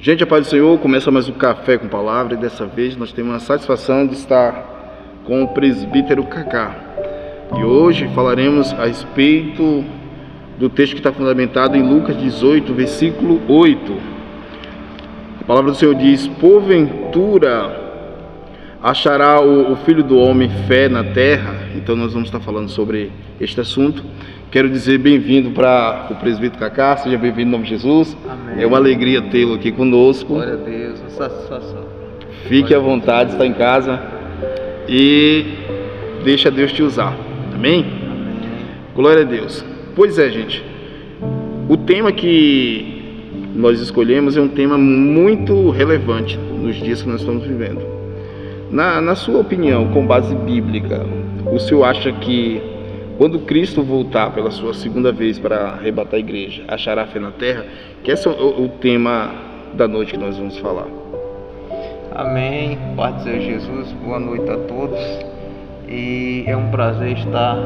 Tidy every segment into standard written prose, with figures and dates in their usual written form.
Gente, a paz do Senhor, começa mais um Café com Palavra e dessa vez nós temos a satisfação de estar com o presbítero Cacá. E hoje falaremos a respeito do texto que está fundamentado em Lucas 18, versículo 8. A palavra do Senhor diz: porventura achará o Filho do Homem fé na terra? Então nós vamos estar falando sobre este assunto. Quero dizer bem-vindo para o presbítero Cacá, seja bem-vindo em nome de Jesus. Amém. É uma alegria tê-lo aqui conosco. Glória a Deus, uma satisfação. Fique à vontade, está em casa e deixa Deus te usar. Amém? Amém. Glória a Deus. Pois é, gente, o tema que nós escolhemos é um tema muito relevante nos dias que nós estamos vivendo. Na sua opinião, com base bíblica, o senhor acha que quando Cristo voltar pela sua segunda vez para arrebatar a igreja, achará fé na terra? Que esse é o tema da noite que nós vamos falar. Amém. Pai do Senhor Jesus, boa noite a todos. E é um prazer estar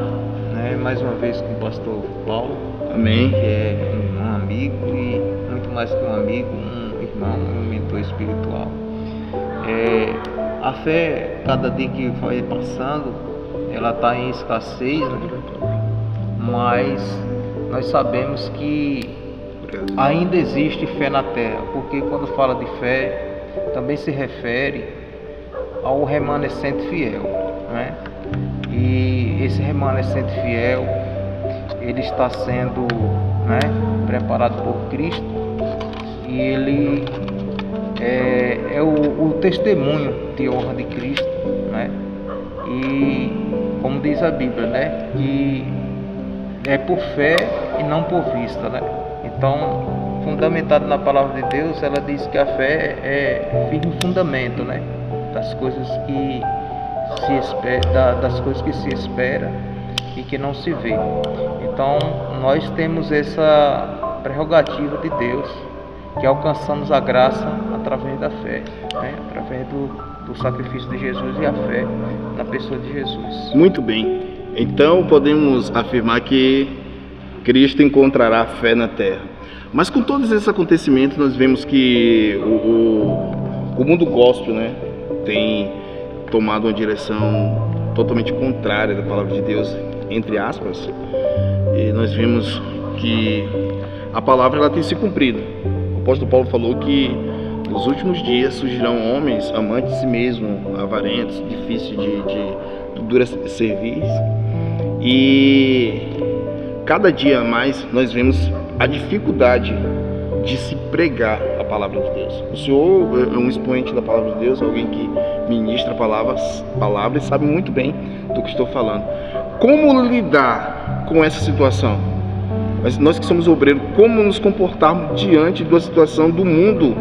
mais uma vez com o pastor Paulo. Amém. Que é um amigo e muito mais que um amigo, um irmão, um mentor espiritual. A fé, cada dia que vai passando, ela está em escassez, mas nós sabemos que ainda existe fé na terra, porque quando fala de fé, também se refere ao remanescente fiel, né? E esse remanescente fiel, ele está sendo preparado por Cristo, e ele é o testemunho de honra de Cristo, né? E como diz a Bíblia, que é por fé e não por vista, né? Então, fundamentado na palavra de Deus, ela diz que a fé é firme fundamento, né? Das coisas que se espera, das coisas que se espera e que não se vê. Então, nós temos essa prerrogativa de Deus, que alcançamos a graça através da fé, através do sacrifício de Jesus e a fé na pessoa de Jesus. Muito bem. Então podemos afirmar que Cristo encontrará fé na terra. Mas com todos esses acontecimentos, nós vemos que o mundo gospel, tem tomado uma direção totalmente contrária da palavra de Deus, entre aspas. E nós vimos que a palavra ela tem se cumprido. O apóstolo Paulo falou que nos últimos dias surgirão homens amantes de si mesmo, avarentos, difíceis de dura serviço. E cada dia mais nós vemos a dificuldade de se pregar a palavra de Deus. O senhor é um expoente da palavra de Deus, alguém que ministra palavras e sabe muito bem do que estou falando. Como lidar com essa situação? Mas nós que somos obreiros, como nos comportarmos diante da situação do mundo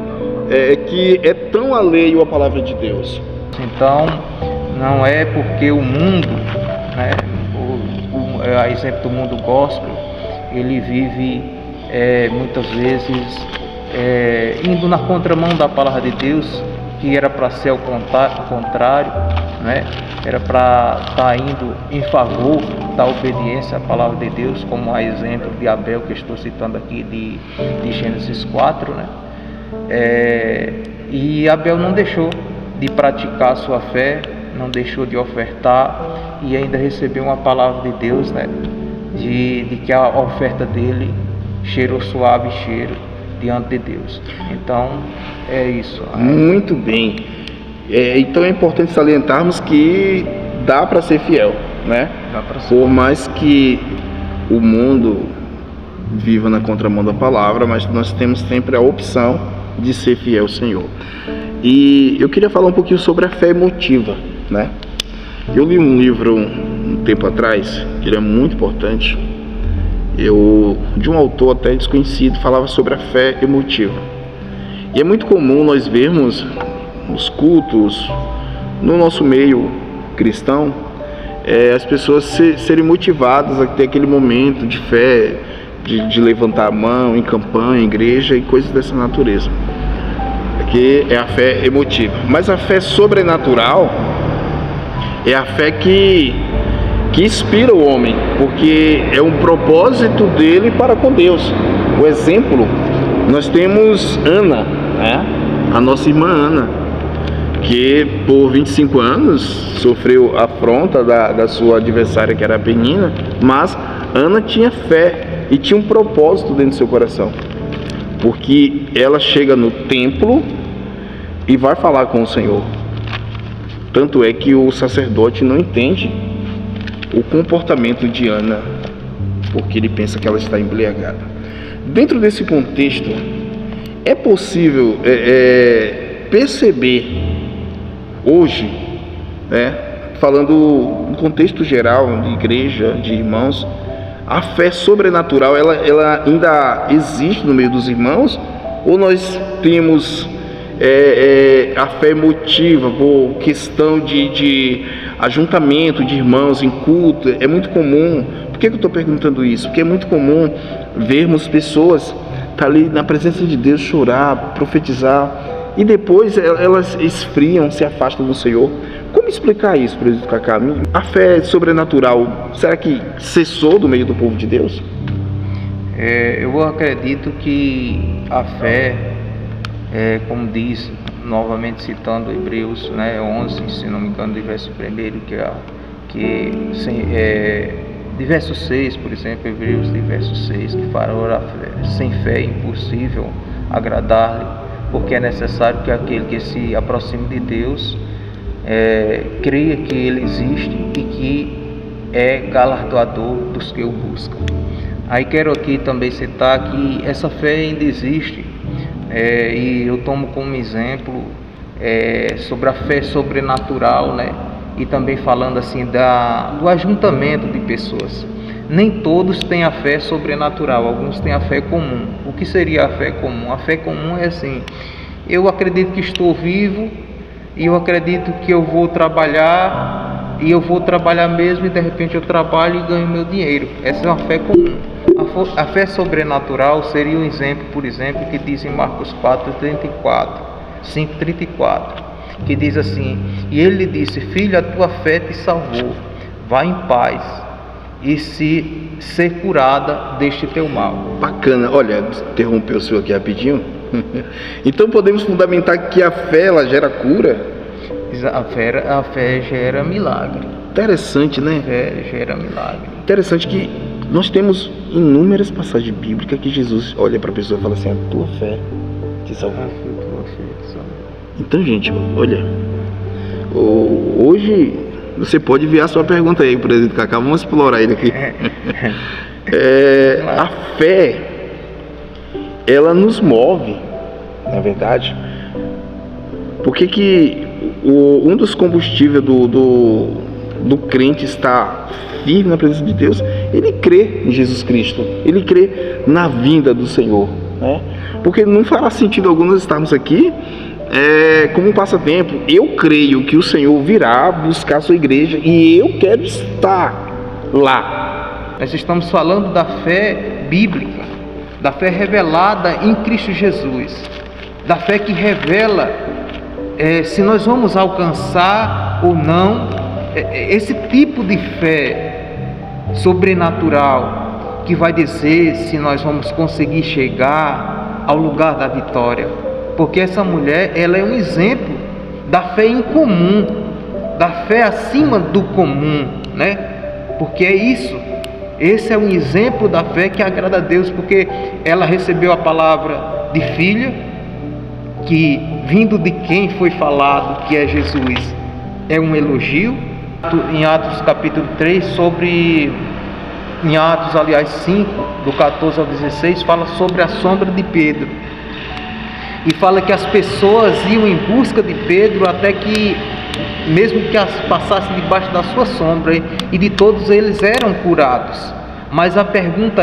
que é tão alheio à palavra de Deus? Então, não é porque o mundo, a exemplo do mundo gospel, ele vive muitas vezes indo na contramão da palavra de Deus, que era para ser ao contrário, era para estar indo em favor da obediência à palavra de Deus, como a exemplo de Abel, que estou citando aqui de Gênesis 4, e Abel não deixou de praticar a sua fé, não deixou de ofertar e ainda recebeu uma palavra de Deus, de que a oferta dele cheirou suave cheiro diante de Deus. Então é isso. Muito bem. Então é importante salientarmos que dá para ser fiel, Dá para ser. Por mais que o mundo viva na contramão da palavra, mas nós temos sempre a opção de ser fiel ao Senhor. E eu queria falar um pouquinho sobre a fé emotiva, Eu li um livro um tempo atrás, que ele é muito importante, de um autor até desconhecido, falava sobre a fé emotiva. E é muito comum nós vermos nos cultos, no nosso meio cristão, as pessoas serem motivadas a ter aquele momento de fé, de levantar a mão em campanha, em igreja e coisas dessa natureza, que é a fé emotiva. Mas a fé sobrenatural é a fé que inspira o homem, porque é um propósito dele para com Deus. O exemplo, nós temos Ana, né? A nossa irmã Ana, que por 25 anos sofreu a afronta da sua adversária, que era a Penina, mas Ana tinha fé e tinha um propósito dentro do seu coração, porque ela chega no templo e vai falar com o Senhor. Tanto é que o sacerdote não entende o comportamento de Ana, porque ele pensa que ela está embriagada. Dentro desse contexto, é possível perceber hoje, né, falando no contexto geral de igreja, de irmãos, a fé sobrenatural, ela ainda existe no meio dos irmãos, ou nós temos a fé emotiva por questão de ajuntamento de irmãos em culto? É muito comum. Por que eu estou perguntando isso? Porque é muito comum vermos pessoas estar ali na presença de Deus, chorar, profetizar, e depois elas esfriam, se afastam do Senhor. Como explicar isso, presidente Cacá? A fé sobrenatural, será que cessou do meio do povo de Deus? Eu acredito que a fé, como diz, novamente citando Hebreus, né, 11, se não me engano, do verso 1, de verso 6, por exemplo, Hebreus de verso 6, que fala: sem fé é impossível agradar-lhe, porque é necessário que aquele que se aproxime de Deus creia que Ele existe e que é galardoador dos que o buscam. Aí quero aqui também citar que essa fé ainda existe, e eu tomo como exemplo sobre a fé sobrenatural, né? E também falando assim do ajuntamento de pessoas. Nem todos têm a fé sobrenatural, alguns têm a fé comum. O que seria a fé comum? A fé comum é assim: eu acredito que estou vivo, e eu acredito que eu vou trabalhar, e eu vou trabalhar mesmo, e de repente eu trabalho e ganho meu dinheiro. Essa é uma fé comum. A fé sobrenatural seria um exemplo, por exemplo, que diz em Marcos 5:34, que diz assim: e ele lhe disse: filho, a tua fé te salvou, vá em paz e ser curada deste teu mal. Bacana. Olha, interrompeu o senhor aqui rapidinho. Então podemos fundamentar que a fé, ela gera cura? A fé gera milagre. Interessante, né? A fé gera milagre. Interessante que nós temos inúmeras passagens bíblicas que Jesus olha para a pessoa e fala assim: a tua fé te salvou. Então, gente, olha, hoje você pode enviar sua pergunta aí, presidente Cacá, vamos explorar ele aqui. A fé, ela nos move, na verdade. Por que um dos combustíveis do crente está firme na presença de Deus? Ele crê em Jesus Cristo, ele crê na vinda do Senhor, né? Porque não fará sentido algum nós estarmos aqui como um passatempo. Eu creio que o Senhor virá buscar a sua igreja e eu quero estar lá. Nós estamos falando da fé bíblica, da fé revelada em Cristo Jesus, da fé que revela se nós vamos alcançar ou não esse tipo de fé sobrenatural, que vai dizer se nós vamos conseguir chegar ao lugar da vitória. Porque essa mulher, ela é um exemplo da fé incomum, da fé acima do comum, né? Porque é isso. Esse é um exemplo da fé que agrada a Deus, porque ela recebeu a palavra de filha, que vindo de quem foi falado, que é Jesus, é um elogio. Em Atos capítulo 3, em Atos, aliás, 5, do 14 ao 16, fala sobre a sombra de Pedro. E fala que as pessoas iam em busca de Pedro até que, mesmo que as passassem debaixo da sua sombra, e de todos eles eram curados. Mas a pergunta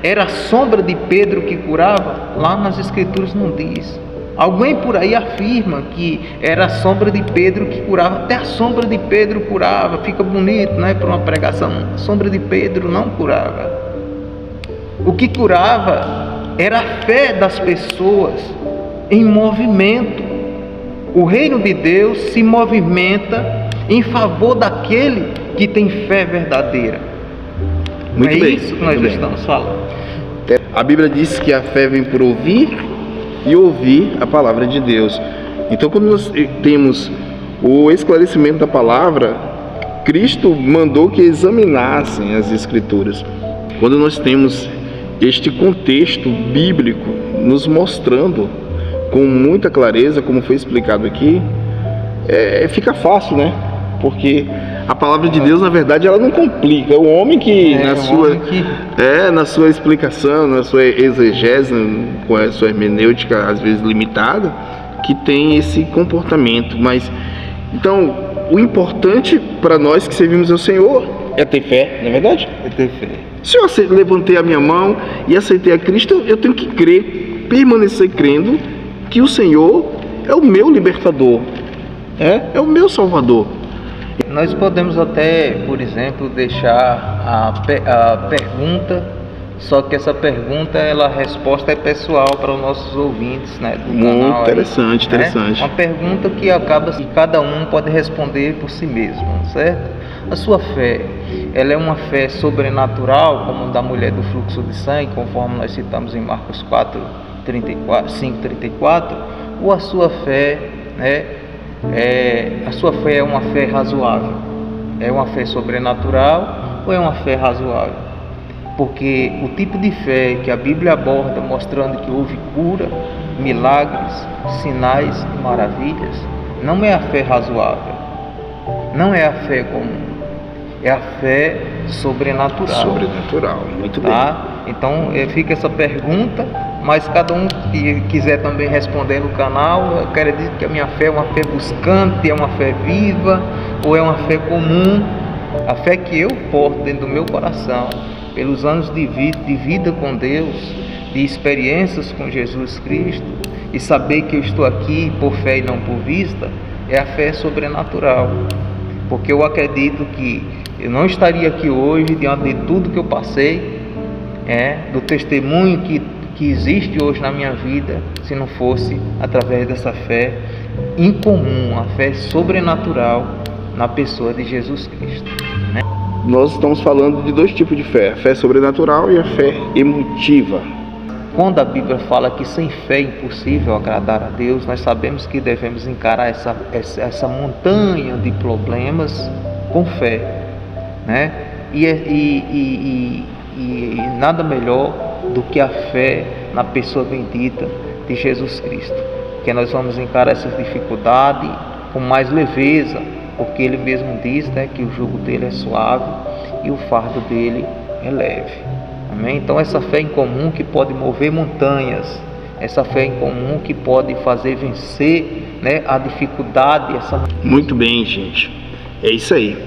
era a sombra de Pedro que curava? Lá nas Escrituras não diz. Alguém por aí afirma que era a sombra de Pedro que curava. Até a sombra de Pedro curava. Fica bonito, né, para uma pregação. A sombra de Pedro não curava. O que curava era a fé das pessoas em movimento. O reino de Deus se movimenta em favor daquele que tem fé verdadeira. Muito bem, isso que nós estamos falando. A Bíblia diz que a fé vem por ouvir e ouvir a palavra de Deus. Então, quando nós temos o esclarecimento da palavra, Cristo mandou que examinassem as Escrituras. Quando nós temos este contexto bíblico nos mostrando com muita clareza, como foi explicado aqui, fica fácil, né? Porque a palavra de Deus, na verdade, ela não complica. É o homem que, na sua explicação, na sua exegese, com a sua hermenêutica, às vezes limitada, que tem esse comportamento. Mas, então, o importante para nós que servimos ao Senhor é ter fé, não é verdade? É ter fé. Se eu levantei a minha mão e aceitei a Cristo, eu tenho que crer, permanecer crendo que o Senhor é o meu libertador, é o meu salvador. Nós podemos até, por exemplo, deixar a pergunta, só que essa pergunta, a resposta é pessoal para os nossos ouvintes, né, do canal. Interessante. Uma pergunta que acaba que cada um pode responder por si mesmo, certo? A sua fé, ela é uma fé sobrenatural, como da mulher do fluxo de sangue, conforme nós citamos em Marcos 5:34, ou a sua fé, a sua fé é uma fé razoável? É uma fé sobrenatural ou é uma fé razoável? Porque o tipo de fé que a Bíblia aborda, mostrando que houve cura, milagres, sinais e maravilhas, não é a fé razoável, não é a fé comum, é a fé sobrenatural. Sobrenatural, muito bem. Então fica essa pergunta, mas cada um que quiser também responder no canal, eu quero dizer que a minha fé é uma fé buscante, é uma fé viva, ou é uma fé comum. A fé que eu porto dentro do meu coração, pelos anos de vida com Deus, de experiências com Jesus Cristo, e saber que eu estou aqui por fé e não por vista, é a fé sobrenatural. Porque eu acredito que eu não estaria aqui hoje diante de tudo que eu passei, do testemunho que existe hoje na minha vida, se não fosse através dessa fé incomum, a fé sobrenatural na pessoa de Jesus Cristo. Nós estamos falando de dois tipos de fé: a fé sobrenatural e a fé emotiva. Quando a Bíblia fala que sem fé é impossível agradar a Deus, nós sabemos que devemos encarar essa montanha de problemas com fé, né? E nada melhor do que a fé na pessoa bendita de Jesus Cristo, que nós vamos encarar essa dificuldade com mais leveza, porque Ele mesmo diz, que o jugo dele é suave e o fardo dele é leve. Amém? Então essa fé em comum que pode mover montanhas, essa fé em comum que pode fazer vencer, a dificuldade. Muito bem, gente, é isso aí.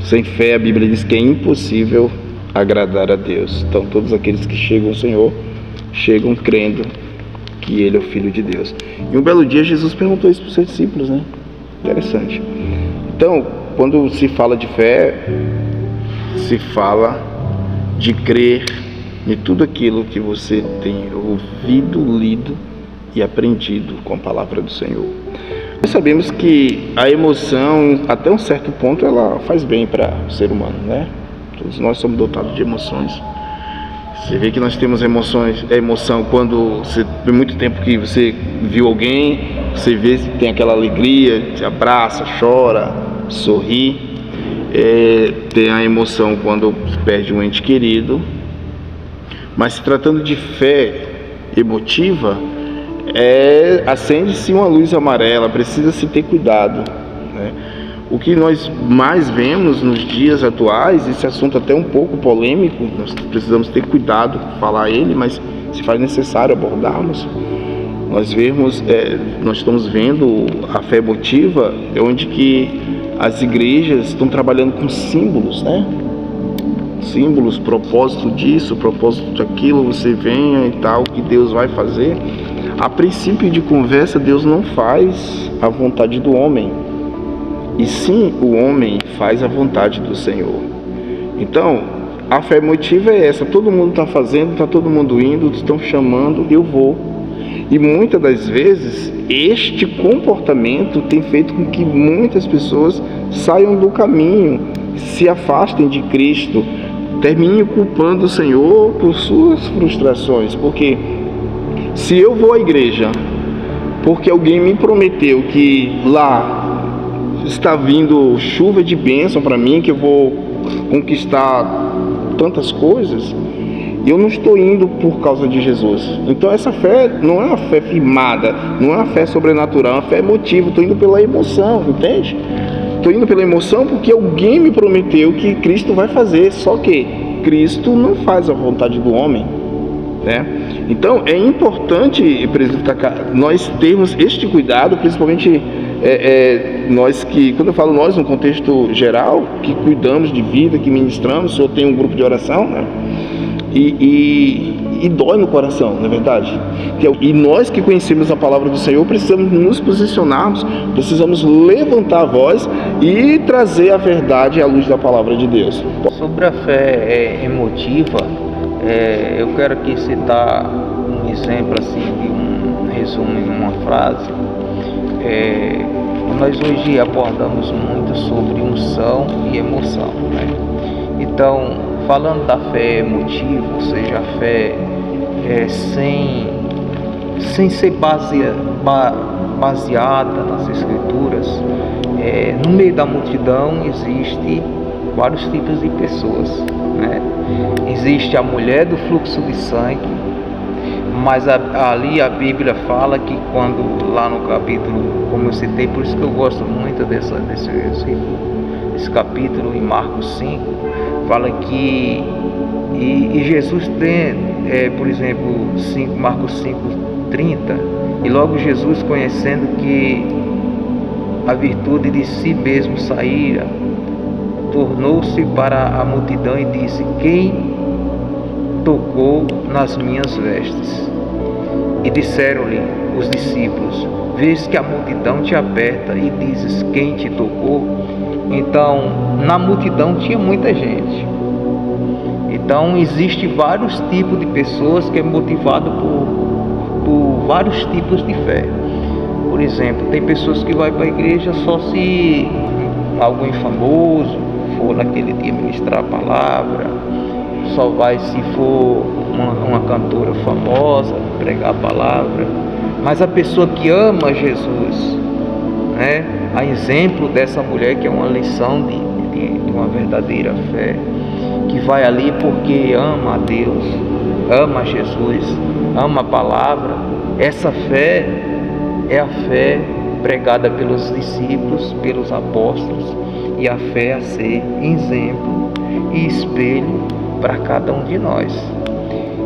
Sem fé, a Bíblia diz que é impossível agradar a Deus. Então todos aqueles que chegam ao Senhor chegam crendo que Ele é o Filho de Deus. E um belo dia Jesus perguntou isso para os seus discípulos, Interessante. Então, quando se fala de fé, se fala de crer em tudo aquilo que você tem ouvido, lido e aprendido com a palavra do Senhor. Nós sabemos que a emoção, até um certo ponto, ela faz bem para o ser humano, Todos nós somos dotados de emoções. Você vê que nós temos emoção quando você, tem muito tempo que você viu alguém, você vê se tem aquela alegria, te abraça, chora, sorri. Tem a emoção quando perde um ente querido. Mas se tratando de fé emotiva, acende-se uma luz amarela, precisa-se ter cuidado, O que nós mais vemos nos dias atuais, esse assunto até um pouco polêmico, nós precisamos ter cuidado com falar ele, mas se faz necessário abordarmos. Nós estamos vendo a fé emotiva, onde que as igrejas estão trabalhando com símbolos, Símbolos, propósito disso, propósito daquilo, você venha e tal, que Deus vai fazer. A princípio de conversa, Deus não faz a vontade do homem, e sim o homem faz a vontade do Senhor. Então, a fé emotiva é essa: todo mundo está fazendo, está todo mundo indo, estão chamando, eu vou. E muitas das vezes, este comportamento tem feito com que muitas pessoas saiam do caminho, se afastem de Cristo, terminem culpando o Senhor por suas frustrações, porque se eu vou à igreja porque alguém me prometeu que lá está vindo chuva de bênção para mim, que eu vou conquistar tantas coisas, eu não estou indo por causa de Jesus. Então essa fé não é uma fé firmada, não é uma fé sobrenatural, é uma fé emotiva. Estou indo pela emoção, entende? Estou indo pela emoção porque alguém me prometeu que Cristo vai fazer, só que Cristo não faz a vontade do homem, né? Então é importante, presidente Cacá, nós termos este cuidado, principalmente nós que, quando eu falo nós no contexto geral, que cuidamos de vida, que ministramos, o senhor tem um grupo de oração, né? E dói no coração, não é verdade? E nós que conhecemos a palavra do Senhor precisamos nos posicionarmos, precisamos levantar a voz e trazer a verdade à luz da palavra de Deus. Sobre a fé emotiva, eu quero aqui citar um exemplo assim, de um resumo em uma frase. Nós hoje abordamos muito sobre unção e emoção, né? Então, falando da fé emotiva, ou seja, a fé sem ser baseada nas Escrituras, no meio da multidão existe vários tipos de pessoas, né? Existe a mulher do fluxo de sangue, mas ali a Bíblia fala que quando, lá no capítulo, como eu citei, por isso que eu gosto muito desse capítulo em Marcos 5, fala que e Jesus tem, por exemplo, Marcos 5:30, e logo Jesus, conhecendo que a virtude de si mesmo saíra, tornou-se para a multidão e disse: quem tocou nas minhas vestes? E disseram-lhe os discípulos: vês que a multidão te aperta e dizes: quem te tocou? Então, na multidão tinha muita gente. Então, existe vários tipos de pessoas que é motivado por vários tipos de fé. Por exemplo, tem pessoas que vão para a igreja só se alguém famoso for naquele dia ministrar a palavra, só vai se for uma cantora famosa pregar a palavra. Mas a pessoa que ama Jesus, né, a exemplo dessa mulher, que é uma lição de uma verdadeira fé, que vai ali porque ama a Deus, ama Jesus, ama a palavra, essa fé é a fé pregada pelos discípulos, pelos apóstolos, e a fé a ser exemplo e espelho para cada um de nós.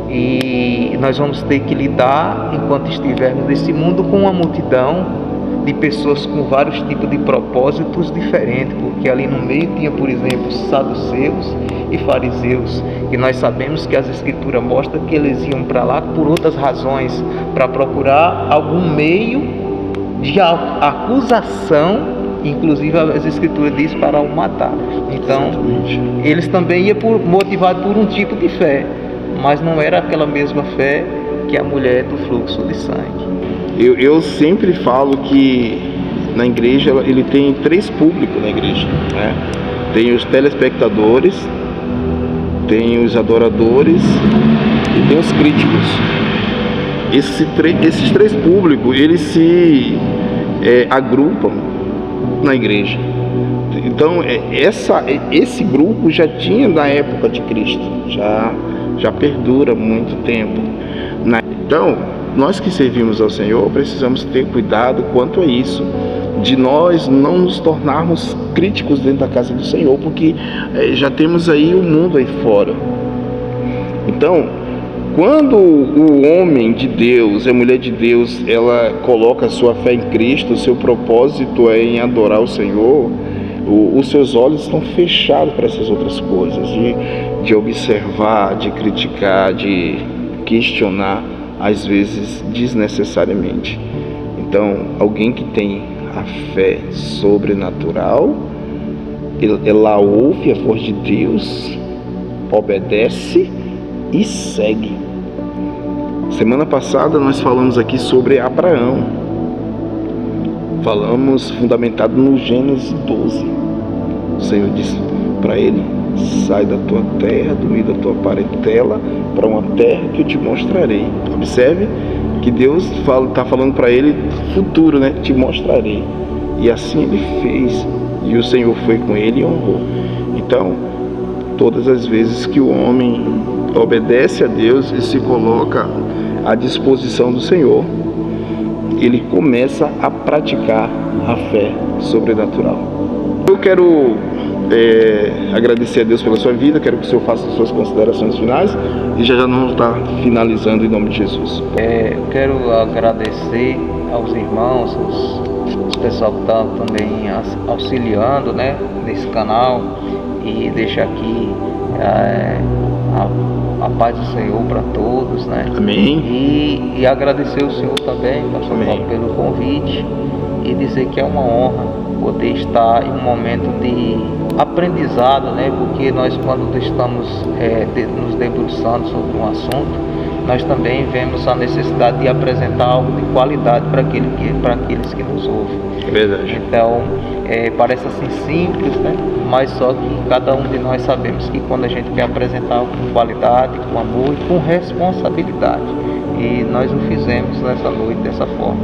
E nós vamos ter que lidar, enquanto estivermos nesse mundo, com uma multidão de pessoas com vários tipos de propósitos diferentes, porque ali no meio tinha, por exemplo, saduceus e fariseus, e nós sabemos que as escrituras mostram que eles iam para lá por outras razões, para procurar algum meio de acusação, inclusive as escrituras dizem para o matar. Então, eles também iam motivados por um tipo de fé, mas não era aquela mesma fé que a mulher do fluxo de sangue. Eu sempre falo que na igreja ele tem três públicos na igreja, né? Tem os telespectadores, tem os adoradores e tem os críticos. Esses três públicos, eles se agrupam na igreja. Então esse grupo já tinha na época de Cristo, já perdura muito tempo. Então, nós que servimos ao Senhor precisamos ter cuidado quanto a isso, de nós não nos tornarmos críticos dentro da casa do Senhor, porque já temos aí o mundo aí fora. Então, quando o homem de Deus, a mulher de Deus, ela coloca a sua fé em Cristo, o seu propósito é em adorar o Senhor, os seus olhos estão fechados para essas outras coisas, de observar, de criticar, de questionar, às vezes desnecessariamente. Então, alguém que tem a fé sobrenatural, ela ouve a voz de Deus, obedece e segue. Semana passada nós falamos aqui sobre Abraão. Falamos fundamentado no Gênesis 12. O Senhor disse para ele: sai da tua terra, do meio da tua parentela, para uma terra que eu te mostrarei. Observe que Deus está falando para ele futuro, né? Te mostrarei. E assim ele fez, e o Senhor foi com ele e honrou. Então, todas as vezes que o homem obedece a Deus e se coloca à disposição do Senhor, ele começa a praticar a fé sobrenatural. Eu quero agradecer a Deus pela sua vida, quero que o Senhor faça as suas considerações finais e já não está finalizando em nome de Jesus. Eu quero agradecer aos irmãos, os pessoal que estão também auxiliando, né, nesse canal, e deixar aqui a paz do Senhor para todos, né? Amém. E agradecer o Senhor também, pastor Paulo, pelo convite, e dizer que é uma honra poder estar em um momento de aprendizado, né? Porque nós, quando estamos nos debruçando sobre um assunto, nós também vemos a necessidade de apresentar algo de qualidade para aqueles que nos ouvem. É verdade. Então, parece assim simples, né? Mas só que cada um de nós sabemos que quando a gente quer apresentar algo com qualidade, com amor e com responsabilidade, e nós o fizemos nessa noite dessa forma.